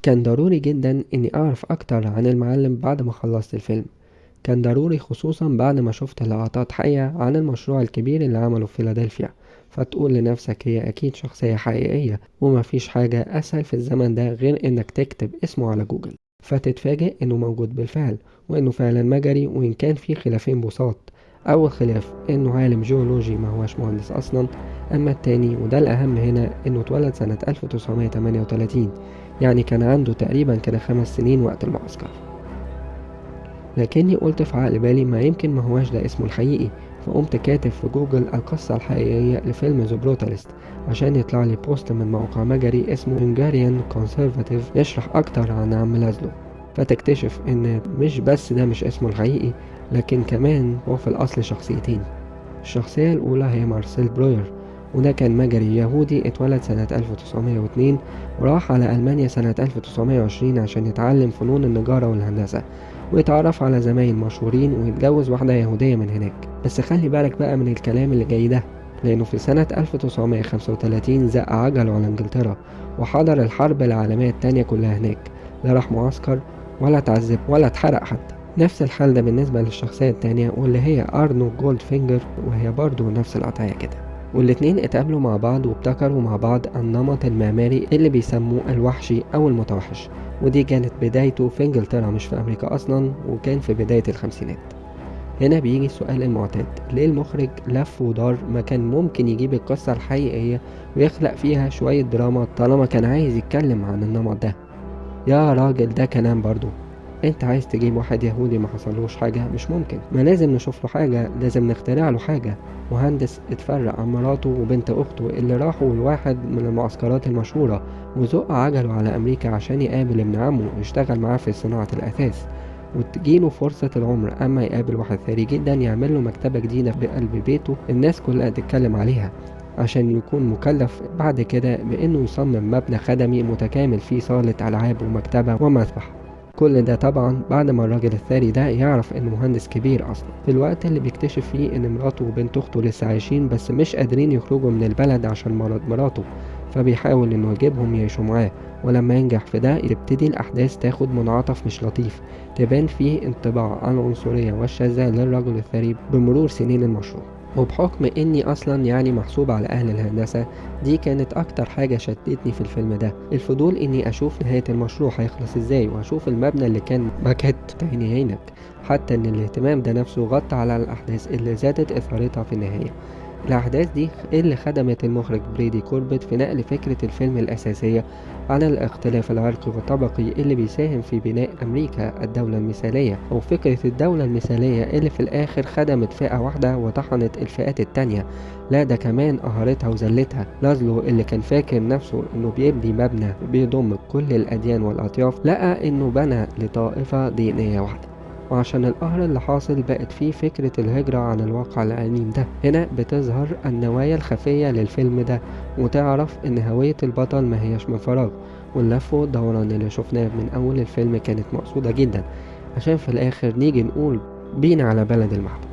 كان ضروري جدا إني أعرف أكتر عن المعلم بعد ما خلصت الفيلم. كان ضروري خصوصا بعد ما شفت لقطات حية عن المشروع الكبير اللي عمله في فيلادلفيا. فتقول لنفسك هي أكيد شخصية حقيقية، ومفيش حاجة أسهل في الزمن ده غير إنك تكتب اسمه على جوجل، فتتفاجئ إنه موجود بالفعل، وإنه فعلا مجري. وإن كان في خلافين بساط. أول خلاف إنه عالم جيولوجي ما هوش مهندس أصلا، أما التاني وده الأهم هنا إنه اتولد سنة 1938، يعني كان عنده تقريبا كده 5 سنين وقت المعسكر. لكني قلت في عقل بالي ما يمكن ما هواش ده اسمه الحقيقي، فقمت كاتب في جوجل القصة الحقيقية لفيلم ذا بروتاليست عشان يطلع لي بوست من موقع مجري اسمه Hungarian Conservative يشرح أكتر عن عم لازلو. فتكتشف إن مش بس ده مش اسمه الحقيقي، لكن كمان هو في الأصل شخصيتين. الشخصية الأولى هي مارسيل بروير، وده كان مجري يهودي اتولد سنة 1902 وراح على ألمانيا سنة 1920 عشان يتعلم فنون النجارة والهندسة، ويتعرف على زمايل مشهورين ويتجوز واحدة يهودية من هناك. بس خلي بالك بقى من الكلام اللي جاي ده، لأنه في سنة 1935 زق عجله على إنجلترا وحضر الحرب العالمية التانية كلها هناك. لا راح معسكر ولا اتعذب ولا اتحرق حتى. نفس الحال ده بالنسبة للشخصية التانية واللي هي أرنو جولد فينجر، وهي برضو نفس القطعية كده. والاتنين اتقابلوا مع بعض وابتكروا مع بعض النمط المعماري اللي بيسموه الوحشي أو المتوحش، ودي كانت بدايته في انجلترا مش في أمريكا أصلا، وكان في بداية الخمسينات. هنا بيجي السؤال المعتاد، ليه المخرج لف ودار ما كان ممكن يجيب القصة الحقيقية ويخلق فيها شوية دراما طالما كان عايز يتكلم عن النمط ده؟ يا راجل ده كلام برضو. انت عايز تجيب واحد يهودي ما حصلوش حاجة؟ مش ممكن، ما لازم نشوف له حاجة، لازم نخترع له حاجة. مهندس اتفرق عن مراته وبنت اخته اللي راحوا لواحد من المعسكرات المشهورة، وزق عجله على امريكا عشان يقابل ابن عمه يشتغل معاه في صناعة الاثاث، وتجيله فرصة العمر. أما يقابل واحد ثري جدا يعمل له مكتبة جديدة بقلب بيته الناس كلها تتكلم عليها، عشان يكون مكلف بعد كده بإنه يصمم مبنى خدمي متكامل فيه صالة ألعاب ومكتبة ومسبح. كل ده طبعا بعد ما الراجل الثري ده يعرف انه مهندس كبير اصلا، في الوقت اللي بيكتشف فيه ان مراته وبنت اخته لسه عايشين بس مش قادرين يخرجوا من البلد عشان مرض مراته، فبيحاول انه يجيبهم يعيشوا معاه. ولما ينجح في ده يبتدي الاحداث تاخد منعطف مش لطيف، تبان فيه انطباع عن العنصرية والشاذة للرجل الثري بمرور سنين المشروع. وبحكم اني اصلا يعني محسوب على اهل الهندسة، دي كانت اكتر حاجة شدتني في الفيلم ده، الفضول اني اشوف نهاية المشروع هيخلص ازاي، واشوف المبنى اللي كان ماكيت عيني عينك. حتى ان الاهتمام ده نفسه غطى على الاحداث اللي زادت اثارتها في النهاية. الأحداث دي اللي خدمت المخرج بريدي كوربت في نقل فكرة الفيلم الأساسية عن الاختلاف العرقي والطبقي اللي بيساهم في بناء أمريكا الدولة المثالية، أو فكرة الدولة المثالية اللي في الآخر خدمت فئة واحدة وطحنت الفئات التانية. لا ده كمان قهرتها وذلتها. لازلو اللي كان فاكر نفسه إنه بيبني مبنى بيضم كل الأديان والأطياف، لقى إنه بنى لطائفة دينية واحدة. وعشان القهر اللي حاصل بقت فيه فكرة الهجرة عن الواقع الأليم ده. هنا بتظهر النوايا الخفية للفيلم ده، وتعرف إن هوية البطل ما هيش من فراغ، واللف والدوران اللي شفناه من أول الفيلم كانت مقصودة جدا، عشان في الآخر نيجي نقول بينا على بلد المحبوب.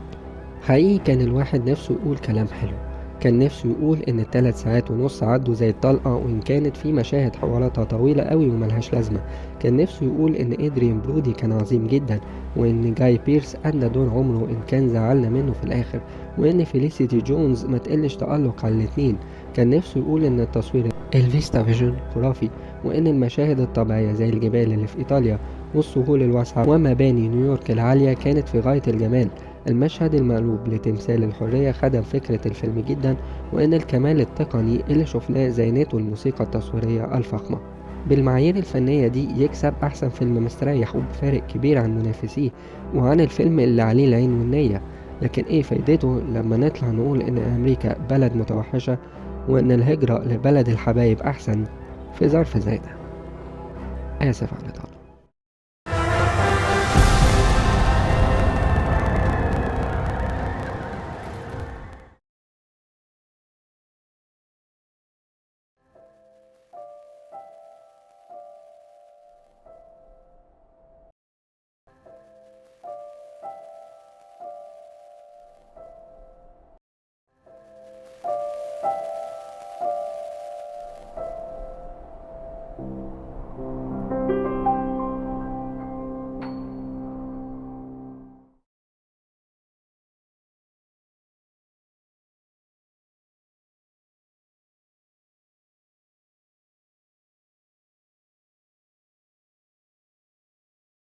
حقيقي كان الواحد نفسه يقول كلام حلو، كان نفسه يقول ان ال3 ساعات ونص عدوا زي الطلقة، وان كانت في مشاهد حواراتها طويلة قوي وملهاش لازمة. كان نفسه يقول ان ادريان برودي كان عظيم جدا، وان جاي بيرس ادى دور عمره ان كان زعلنا منه في الاخر، وان فيليسيتي جونز ما تقلش تألق على الاتنين. كان نفسه يقول ان التصوير الفيستا فيجن خرافي، وان المشاهد الطبيعية زي الجبال اللي في ايطاليا والسهول الواسعة ومباني نيويورك العالية كانت في غاية الجمال. المشهد المقلوب لتمثال الحرية خدم فكرة الفيلم جدا، وإن الكمال التقني اللي شفناه زينته الموسيقى التصويرية الفخمة. بالمعايير الفنية دي يكسب أحسن فيلم مستريح وبفارق كبير عن منافسيه وعن الفيلم اللي عليه العين والنية. لكن إيه فايدته لما نطلع نقول إن أمريكا بلد متوحشة، وإن الهجرة لبلد الحبايب أحسن في ظرف زي ده؟ آسف على الإطالة.